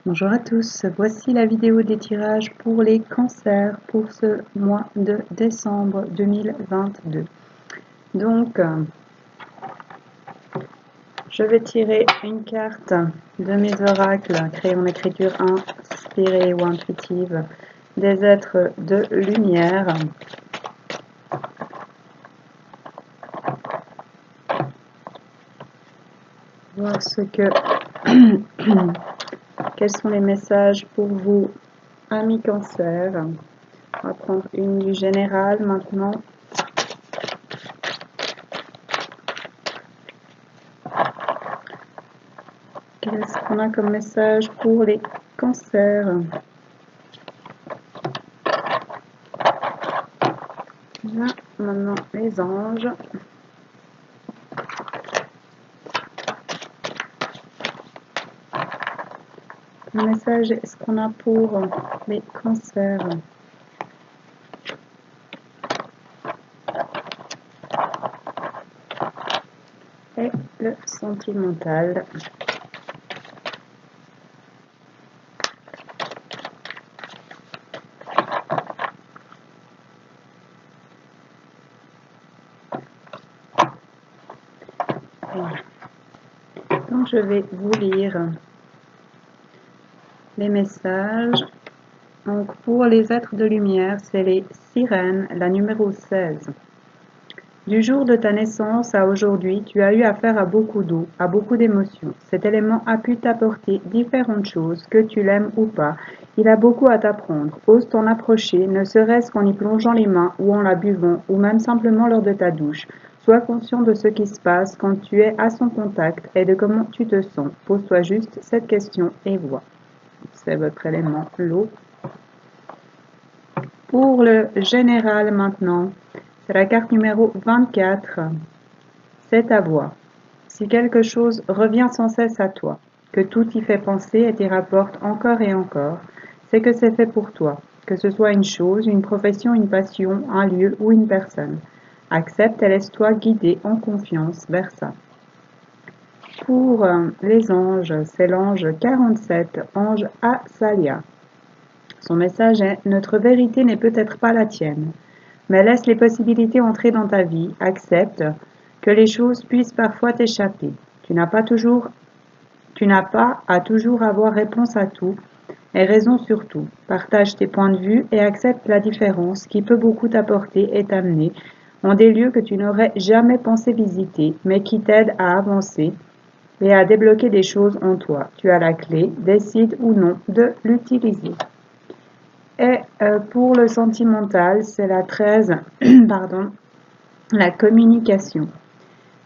Bonjour à tous, voici la vidéo des tirages pour les cancers pour ce mois de décembre 2022. Donc, je vais tirer une carte de mes oracles créés en écriture inspirée ou intuitive des êtres de lumière. Voir ce que quels sont les messages pour vous, amis cancer. On va prendre une du général maintenant. Qu'est-ce qu'on a comme message pour les cancers? Là, maintenant, les anges. Le message, est-ce qu'on a pour les cancers? Et le sentimental. Voilà. Donc, je vais vous lire les messages. Donc, pour les êtres de lumière, c'est les sirènes, la numéro 16. Du jour de ta naissance à aujourd'hui, tu as eu affaire à beaucoup d'eau, à beaucoup d'émotions. Cet élément a pu t'apporter différentes choses, que tu l'aimes ou pas. Il a beaucoup à t'apprendre. Ose t'en approcher, ne serait-ce qu'en y plongeant les mains ou en la buvant, ou même simplement lors de ta douche. Sois conscient de ce qui se passe quand tu es à son contact et de comment tu te sens. Pose-toi juste cette question et vois. C'est votre élément, l'eau. Pour le général maintenant, c'est la carte numéro 24. C'est ta voix. Si quelque chose revient sans cesse à toi, que tout y fait penser et t'y rapporte encore et encore, c'est que c'est fait pour toi, que ce soit une chose, une profession, une passion, un lieu ou une personne. Accepte et laisse-toi guider en confiance vers ça. Pour les anges, c'est l'ange 47, ange Asalia. Son message est « Notre vérité n'est peut-être pas la tienne, mais laisse les possibilités entrer dans ta vie, accepte que les choses puissent parfois t'échapper. Tu n'as pas à toujours avoir réponse à tout et raison sur tout. Partage tes points de vue et accepte la différence qui peut beaucoup t'apporter et t'amener en des lieux que tu n'aurais jamais pensé visiter, mais qui t'aident à avancer et à débloquer des choses en toi. Tu as la clé, décide ou non de l'utiliser. Et pour le sentimental, c'est la 13, pardon, la communication.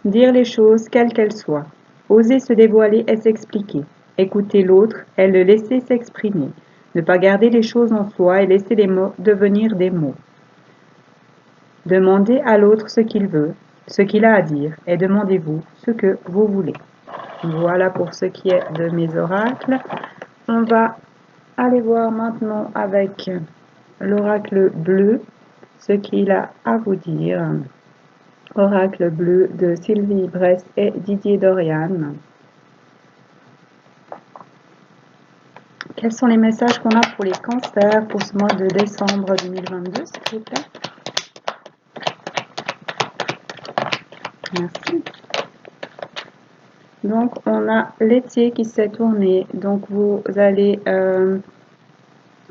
Dire les choses quelles qu'elles soient. Oser se dévoiler et s'expliquer. Écouter l'autre et le laisser s'exprimer. Ne pas garder les choses en soi et laisser les mots devenir des mots. Demandez à l'autre ce qu'il veut, ce qu'il a à dire, et demandez-vous ce que vous voulez. Voilà pour ce qui est de mes oracles. On va aller voir maintenant avec l'oracle bleu ce qu'il a à vous dire. Oracle bleu de Sylvie Brest et Didier Dorian. Quels sont les messages qu'on a pour les cancers pour ce mois de décembre 2022, s'il vous plaît? Merci. Donc, on a l'étier qui s'est tourné. Donc, vous allez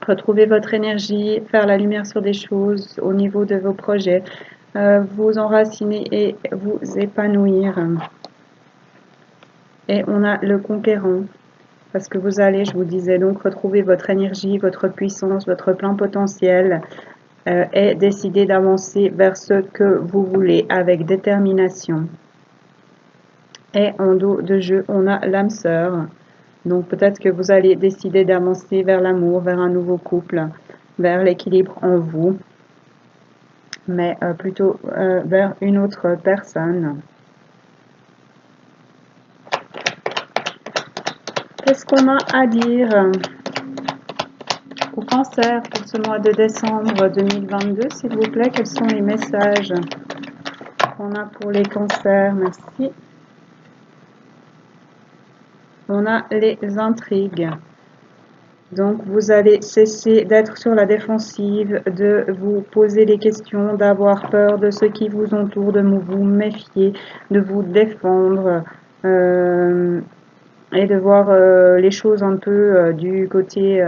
retrouver votre énergie, faire la lumière sur des choses au niveau de vos projets, vous enraciner et vous épanouir. Et on a le conquérant. Parce que vous allez, je vous disais, donc retrouver votre énergie, votre puissance, votre plein potentiel et décider d'avancer vers ce que vous voulez avec détermination. Et en dos de jeu, on a l'âme sœur. Donc peut-être que vous allez décider d'avancer vers l'amour, vers un nouveau couple, vers l'équilibre en vous, mais plutôt vers une autre personne. Qu'est-ce qu'on a à dire au cancer pour ce mois de décembre 2022, s'il vous plaît? Quels sont les messages qu'on a pour les cancers? Merci. On a les intrigues. Donc, vous allez cesser d'être sur la défensive, de vous poser des questions, d'avoir peur de ce qui vous entoure, de vous méfier, de vous défendre et de voir les choses un peu du côté,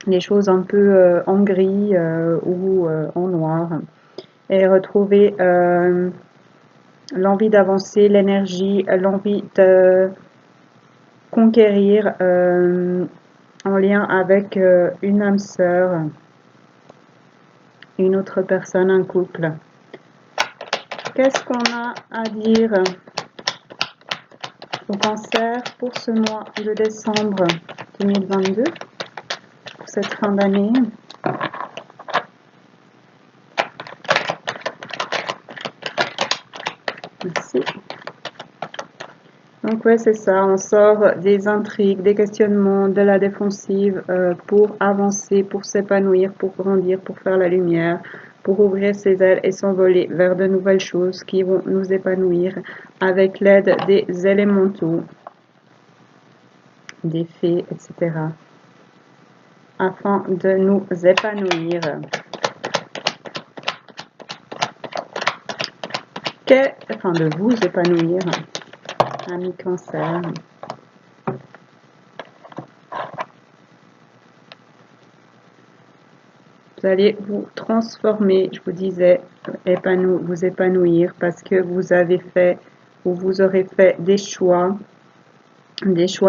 les choses un peu en gris ou en noir et retrouver l'envie d'avancer, l'énergie, l'envie de conquérir en lien avec une âme sœur, une autre personne, un couple. Qu'est-ce qu'on a à dire au cancer pour ce mois de décembre 2022, pour cette fin d'année? Merci. Donc ouais, c'est ça, on sort des intrigues, des questionnements, de la défensive pour avancer, pour s'épanouir, pour grandir, pour faire la lumière, pour ouvrir ses ailes et s'envoler vers de nouvelles choses qui vont nous épanouir avec l'aide des élémentaux, des fées, etc. afin de nous épanouir. Afin de vous épanouir, ami cancer. Vous allez vous transformer, je vous disais, vous épanouir parce que vous avez fait ou vous aurez fait des choix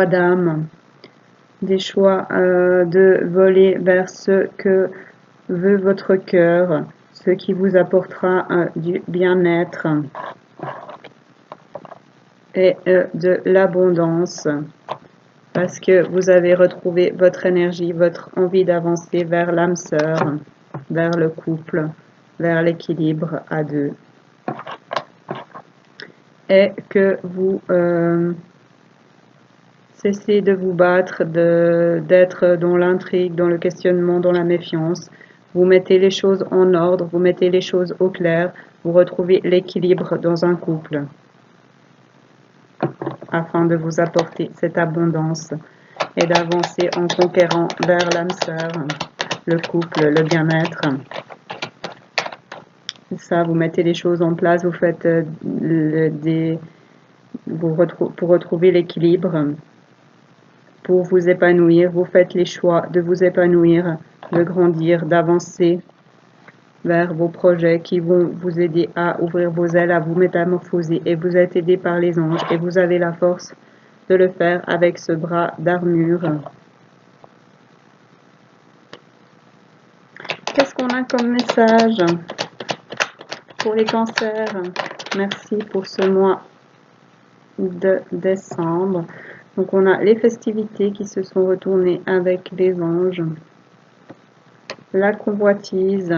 d'âme, des choix de voler vers ce que veut votre cœur, ce qui vous apportera du bien-être et de l'abondance. Parce que vous avez retrouvé votre énergie, votre envie d'avancer vers l'âme sœur, vers le couple, vers l'équilibre à deux. Et que vous cessez de vous battre, d'être dans l'intrigue, dans le questionnement, dans la méfiance. Vous mettez les choses en ordre, vous mettez les choses au clair, vous retrouvez l'équilibre dans un couple afin de vous apporter cette abondance et d'avancer en conquérant vers l'âme sœur, le couple, le bien-être. Ça, vous mettez les choses en place, vous faites pour retrouver l'équilibre, pour vous épanouir, vous faites les choix de vous épanouir, de grandir, d'avancer vers vos projets qui vont vous aider à ouvrir vos ailes, à vous métamorphoser et vous êtes aidé par les anges et vous avez la force de le faire avec ce bras d'armure. Qu'est-ce qu'on a comme message pour les cancers? Merci pour ce mois de décembre. Donc on a les festivités qui se sont retournées avec les anges, la convoitise,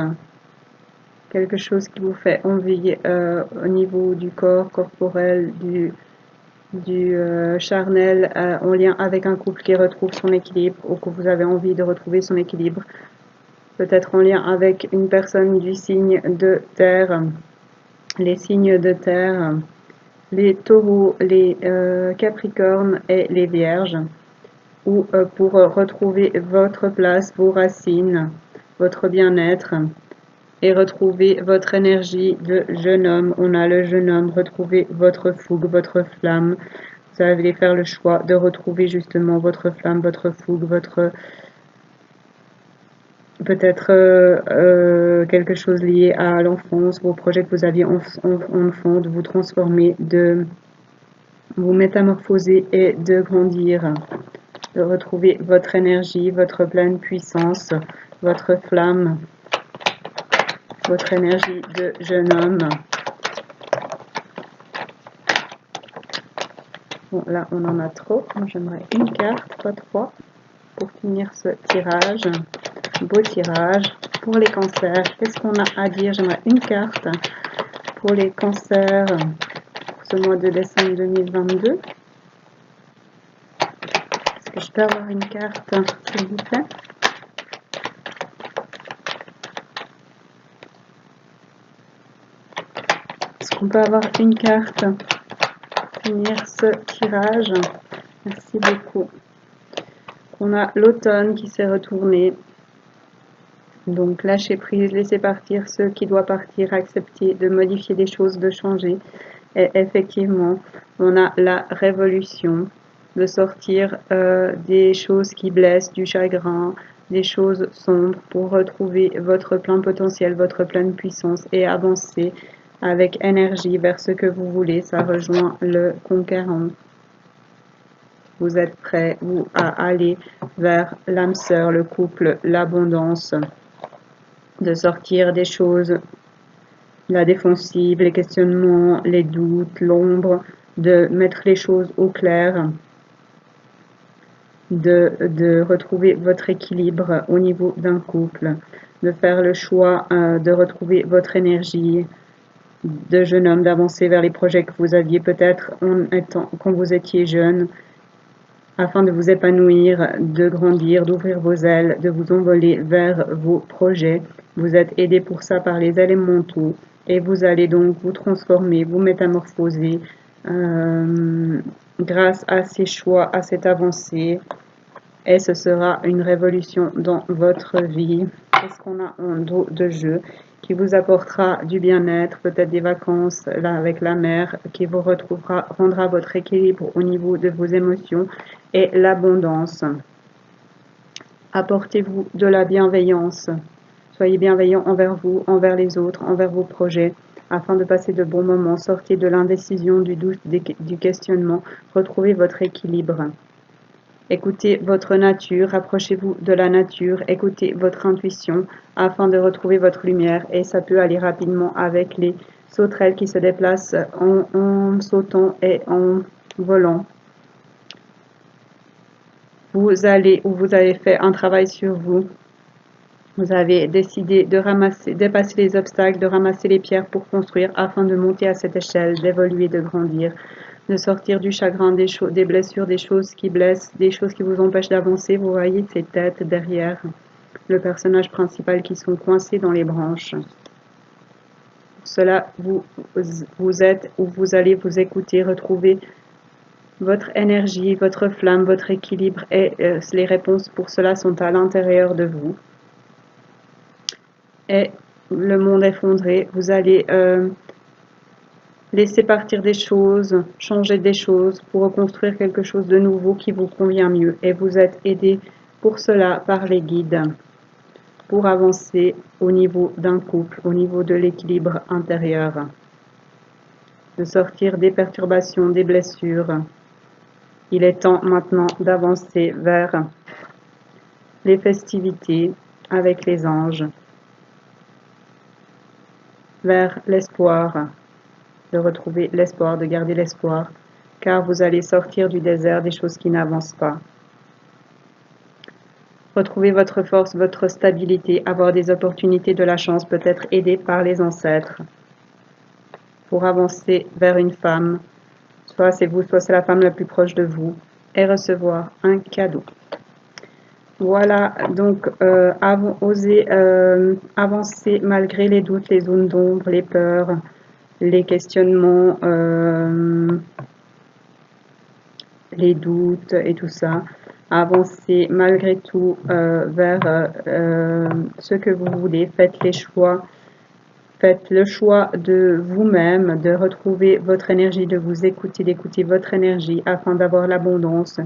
quelque chose qui vous fait envie au niveau du corps corporel, du charnel en lien avec un couple qui retrouve son équilibre ou que vous avez envie de retrouver son équilibre, peut-être en lien avec une personne du signe de terre, les signes de terre, les taureaux, les capricornes et les vierges, ou pour retrouver votre place, vos racines, votre bien-être et retrouver votre énergie de jeune homme. On a le jeune homme, retrouver votre fougue, votre flamme. Vous allez faire le choix de retrouver justement votre flamme, votre fougue, votre peut-être quelque chose lié à l'enfance, vos projets que vous aviez enfant, de vous transformer, de vous métamorphoser et de grandir, de retrouver votre énergie, votre pleine puissance, votre flamme, votre énergie de jeune homme. Bon, là, on en a trop. Moi, j'aimerais une carte, pas trois, pour finir ce tirage. Beau tirage pour les cancers. Qu'est-ce qu'on a à dire? J'aimerais une carte pour les cancers pour ce mois de décembre 2022. Est-ce que je peux avoir une carte, s'il vous plaît? Est-ce qu'on peut avoir une carte pour finir ce tirage? Merci beaucoup. On a l'automne qui s'est retourné. Donc lâcher prise, laisser partir ce qui doit partir, accepter de modifier des choses, de changer. Et effectivement, on a la révolution, de sortir des choses qui blessent, du chagrin, des choses sombres pour retrouver votre plein potentiel, votre pleine puissance et avancer avec énergie vers ce que vous voulez. Ça rejoint le conquérant. Vous êtes prêt à aller vers l'âme sœur, le couple, l'abondance, de sortir des choses, la défensive, les questionnements, les doutes, l'ombre, de mettre les choses au clair, de retrouver votre équilibre au niveau d'un couple, de faire le choix de retrouver votre énergie de jeune homme, d'avancer vers les projets que vous aviez peut-être quand vous étiez jeune, afin de vous épanouir, de grandir, d'ouvrir vos ailes, de vous envoler vers vos projets. Vous êtes aidé pour ça par les élémentaux et vous allez donc vous transformer, vous métamorphoser grâce à ces choix, à cette avancée. Et ce sera une révolution dans votre vie. Qu'est-ce qu'on a en dos de jeu qui vous apportera du bien-être, peut-être des vacances là avec la mer, qui vous rendra votre équilibre au niveau de vos émotions et l'abondance. Apportez-vous de la bienveillance. Soyez bienveillant envers vous, envers les autres, envers vos projets, afin de passer de bons moments. Sortez de l'indécision, du doute, du questionnement. Retrouvez votre équilibre. Écoutez votre nature, rapprochez-vous de la nature, écoutez votre intuition afin de retrouver votre lumière et ça peut aller rapidement avec les sauterelles qui se déplacent en sautant et en volant. Vous avez fait un travail sur vous. Vous avez décidé de dépasser les obstacles, de ramasser les pierres pour construire afin de monter à cette échelle, d'évoluer, de grandir, de sortir du chagrin, des blessures, des choses qui blessent, des choses qui vous empêchent d'avancer. Vous voyez ces têtes derrière le personnage principal qui sont coincés dans les branches. Pour cela, vous êtes où vous allez vous écouter, retrouver votre énergie, votre flamme, votre équilibre et les réponses pour cela sont à l'intérieur de vous. Et le monde effondré, vous allez laisser partir des choses, changer des choses pour reconstruire quelque chose de nouveau qui vous convient mieux. Et vous êtes aidé pour cela par les guides, pour avancer au niveau d'un couple, au niveau de l'équilibre intérieur, de sortir des perturbations, des blessures. Il est temps maintenant d'avancer vers les festivités avec les anges, vers l'espoir, de retrouver l'espoir, de garder l'espoir, car vous allez sortir du désert des choses qui n'avancent pas. Retrouver votre force, votre stabilité, avoir des opportunités, de la chance, peut-être aidé par les ancêtres, pour avancer vers une femme, soit c'est vous, soit c'est la femme la plus proche de vous, et recevoir un cadeau. Voilà, donc osez avancer malgré les doutes, les zones d'ombre, les peurs, les questionnements, les doutes et tout ça. Avancez malgré tout vers ce que vous voulez. Faites les choix. Faites le choix de vous-même, de retrouver votre énergie, de vous écouter, d'écouter votre énergie afin d'avoir l'abondance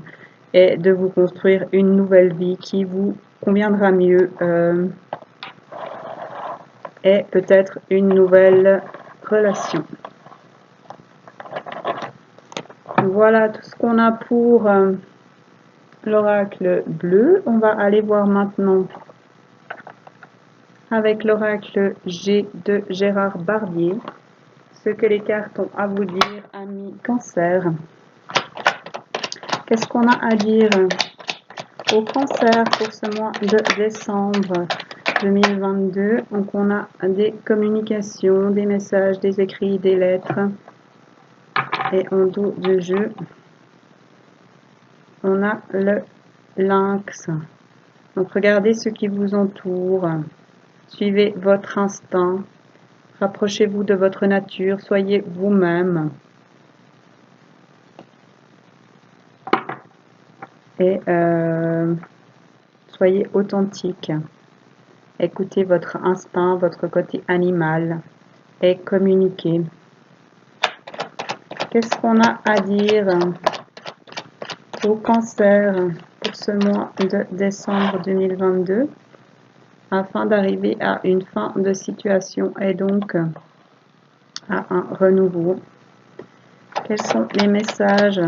et de vous construire une nouvelle vie qui vous conviendra mieux et peut-être une nouvelle relation. Voilà tout ce qu'on a pour l'oracle bleu. On va aller voir maintenant avec l'oracle G de Gérard Barbier ce que les cartes ont à vous dire, amis Cancer. Qu'est-ce qu'on a à dire au Cancer pour ce mois de décembre 2022? Donc on a des communications, des messages, des écrits, des lettres. Et en dos de jeu, on a le lynx. Donc regardez ce qui vous entoure. Suivez votre instinct. Rapprochez-vous de votre nature. Soyez vous-même. et soyez authentique. Écoutez votre instinct, votre côté animal et communiquez. Qu'est-ce qu'on a à dire au cancer pour ce mois de décembre 2022 afin d'arriver à une fin de situation et donc à un renouveau? Quels sont les messages?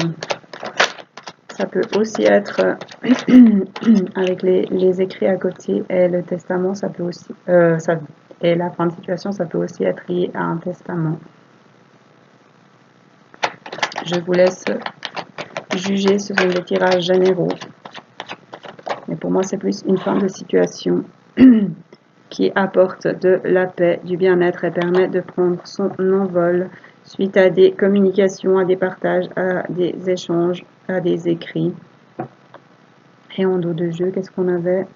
Ça peut aussi être avec les écrits à côté et le testament, ça peut aussi et la fin de situation, ça peut aussi être lié à un testament. Je vous laisse juger, ce sont des tirages généraux. Mais pour moi, c'est plus une fin de situation qui apporte de la paix, du bien-être et permet de prendre son envol suite à des communications, à des partages, à des échanges, à des écrits. Et en dos de jeu, qu'est-ce qu'on avait?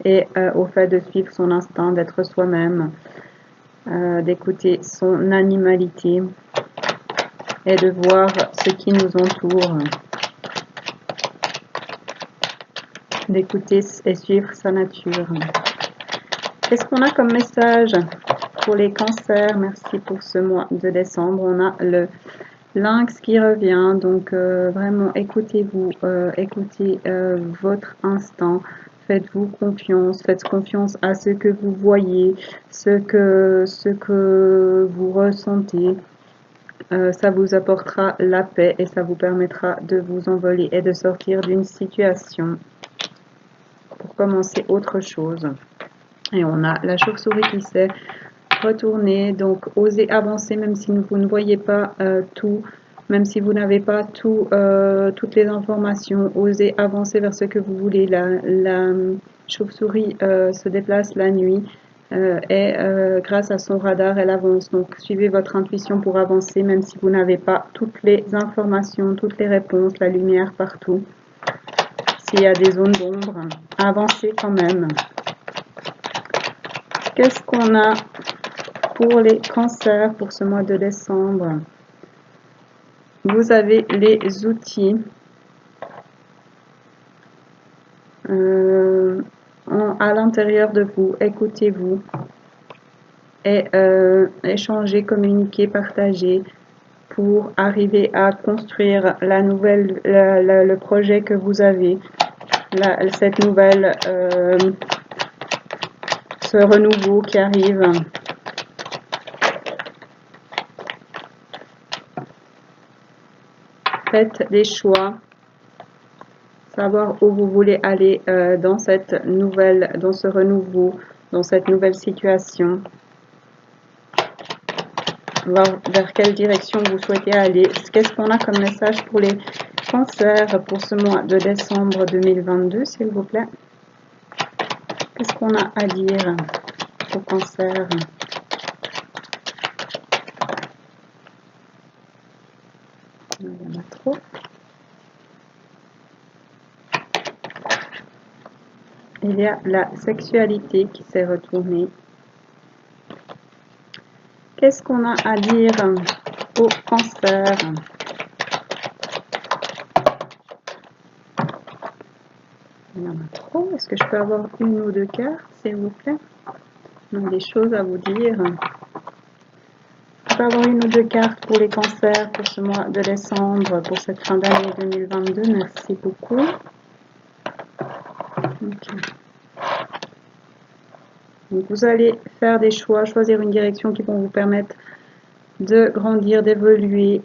Et au fait de suivre son instinct, d'être soi-même, d'écouter son animalité et de voir ce qui nous entoure, d'écouter et suivre sa nature. Qu'est-ce qu'on a comme message pour les cancers? Merci pour ce mois de décembre. On a le lynx qui revient, donc vraiment écoutez-vous, écoutez votre instinct, faites-vous confiance, faites confiance à ce que vous voyez, ce que vous ressentez. Ça vous apportera la paix et ça vous permettra de vous envoler et de sortir d'une situation pour commencer autre chose. Et on a la chauve-souris qui s'est retournée, donc osez avancer même si vous ne voyez pas tout, même si vous n'avez pas toutes les informations, osez avancer vers ce que vous voulez. La chauve-souris se déplace la nuit et grâce à son radar, elle avance. Donc suivez votre intuition pour avancer, même si vous n'avez pas toutes les informations, toutes les réponses, la lumière partout. S'il y a des zones d'ombre, avancez quand même. Qu'est-ce qu'on a pour les cancers pour ce mois de décembre? Vous avez les outils à l'intérieur de vous. Écoutez-vous et échangez, communiquez, partagez pour arriver à construire la nouvelle, le projet que vous avez, cette nouvelle, ce renouveau qui arrive. Faites des choix, savoir où vous voulez aller dans cette nouvelle, dans ce renouveau, dans cette nouvelle situation. Voir vers quelle direction vous souhaitez aller. Qu'est-ce qu'on a comme message pour les cancers pour ce mois de décembre 2022, s'il vous plaît? Qu'est-ce qu'on a à dire aux cancers? Il y en a trop. Il y a la sexualité qui s'est retournée. Qu'est-ce qu'on a à dire au cancer? Il y en a trop. Est-ce que je peux avoir une ou deux cartes, s'il vous plaît? On a des choses à vous dire. Je peux avoir une ou deux cartes pour les cancers pour ce mois de décembre, pour cette fin d'année 2022. Merci beaucoup. Okay. Donc vous allez faire des choix, choisir une direction qui vont vous permettre de grandir, d'évoluer,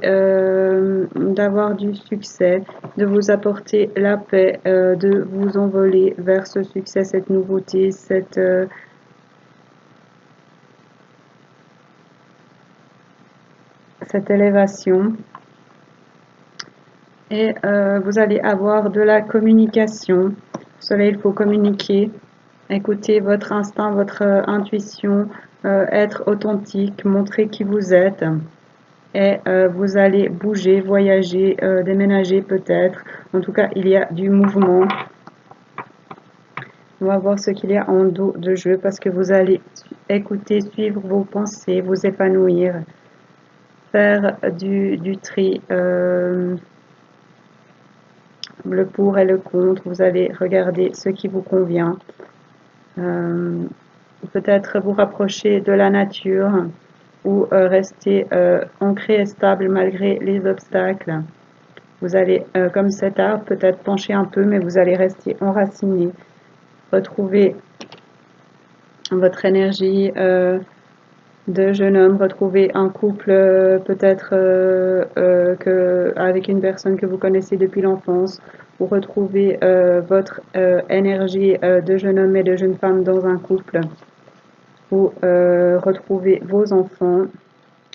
d'avoir du succès, de vous apporter la paix, de vous envoler vers ce succès, cette nouveauté, cette élévation. Et vous allez avoir de la communication. Pour cela, il faut communiquer. Écoutez votre instinct, votre intuition, être authentique, montrer qui vous êtes. Et vous allez bouger, voyager, déménager peut-être. En tout cas, il y a du mouvement. On va voir ce qu'il y a en dos de jeu parce que vous allez écouter, suivre vos pensées, vous épanouir, faire du tri le pour et le contre. Vous allez regarder ce qui vous convient. Peut-être vous rapprocher de la nature ou rester ancré et stable malgré les obstacles. Vous allez, comme cet arbre, peut-être pencher un peu, mais vous allez rester enraciné. Retrouver votre énergie de jeune homme, retrouver un couple peut-être avec une personne que vous connaissez depuis l'enfance, ou retrouver votre énergie de jeune homme et de jeune femme dans un couple, ou retrouver vos enfants.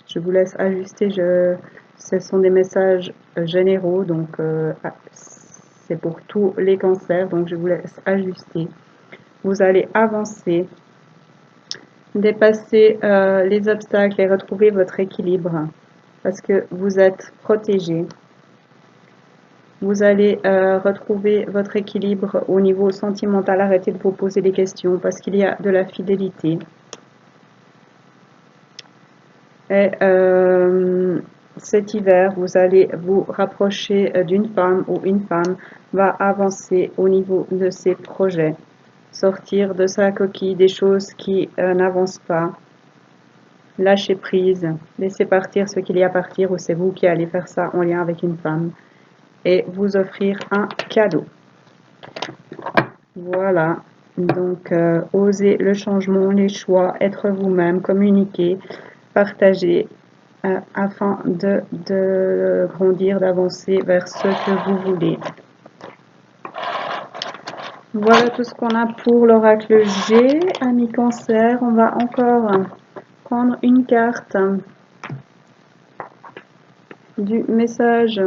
Je vous laisse ajuster, ce sont des messages généraux, donc c'est pour tous les cancers, donc je vous laisse ajuster. Vous allez avancer, dépasser les obstacles et retrouver votre équilibre parce que vous êtes protégé. Vous allez retrouver votre équilibre au niveau sentimental. Arrêtez de vous poser des questions parce qu'il y a de la fidélité. Et cet hiver, vous allez vous rapprocher d'une femme ou une femme va avancer au niveau de ses projets. Sortir de sa coquille des choses qui n'avancent pas. Lâcher prise, laisser partir ce qu'il y a à partir ou c'est vous qui allez faire ça en lien avec une femme et vous offrir un cadeau. Voilà, donc osez le changement, les choix, être vous-même, communiquer, partager afin de grandir, d'avancer vers ce que vous voulez. Voilà tout ce qu'on a pour l'oracle G. Amis Cancer, on va encore prendre une carte du message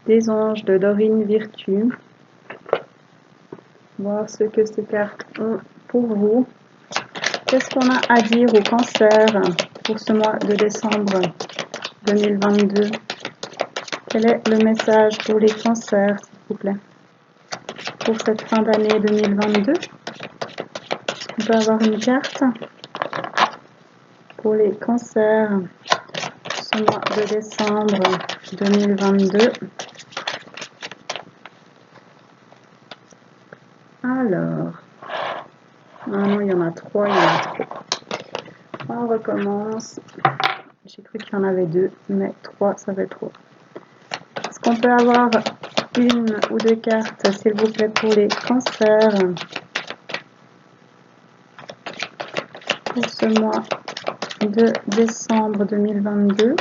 des anges de Dorine Virtue. Voir ce que ces cartes ont pour vous. Qu'est-ce qu'on a à dire au Cancer pour ce mois de décembre 2022? Quel est le message pour les Cancers, s'il vous plaît, pour cette fin d'année 2022? On peut avoir une carte pour les Cancers ce mois de décembre 2022. Alors, non, il y en a trois, il y en a trop. On recommence. J'ai cru qu'il y en avait deux, mais trois, ça fait trop. Est-ce qu'on peut avoir une ou deux cartes, s'il vous plaît, pour les Cancers pour ce mois de décembre 2022?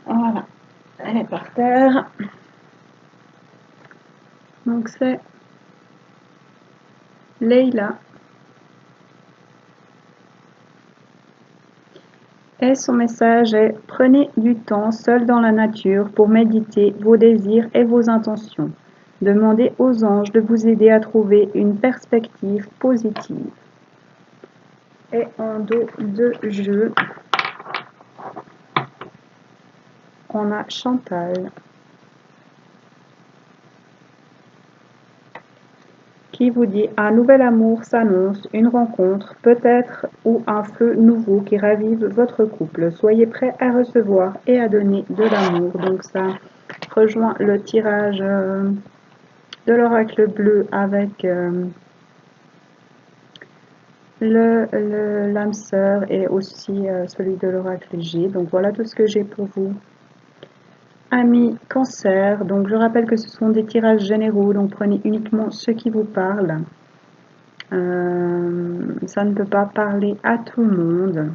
Voilà, elle est par terre. Donc c'est Leila. Et son message est: prenez du temps seul dans la nature pour méditer vos désirs et vos intentions. Demandez aux anges de vous aider à trouver une perspective positive. Et en dos de jeu, on a Chantal qui vous dit: un nouvel amour s'annonce, une rencontre peut-être ou un feu nouveau qui ravive votre couple. Soyez prêts à recevoir et à donner de l'amour. Donc ça rejoint le tirage de l'oracle bleu avec l'âme sœur et aussi celui de l'oracle G. Donc voilà tout ce que j'ai pour vous. Amis Cancer, donc je rappelle que ce sont des tirages généraux, donc prenez uniquement ce qui vous parle. Ça ne peut pas parler à tout le monde.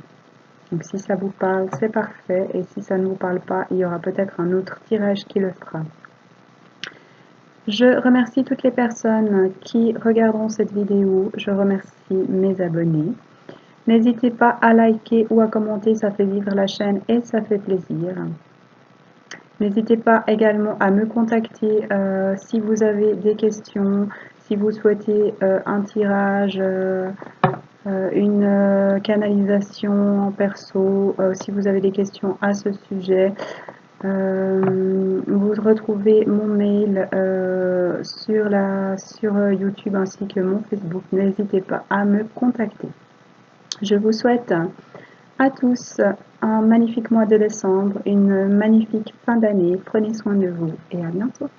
Donc si ça vous parle, c'est parfait. Et si ça ne vous parle pas, il y aura peut-être un autre tirage qui le fera. Je remercie toutes les personnes qui regarderont cette vidéo. Je remercie mes abonnés. N'hésitez pas à liker ou à commenter, ça fait vivre la chaîne et ça fait plaisir. N'hésitez pas également à me contacter si vous avez des questions, si vous souhaitez un tirage, une canalisation en perso, si vous avez des questions à ce sujet. Vous retrouvez mon mail sur YouTube ainsi que mon Facebook. N'hésitez pas à me contacter. Je vous souhaite À tous, un magnifique mois de décembre, une magnifique fin d'année. Prenez soin de vous et à bientôt.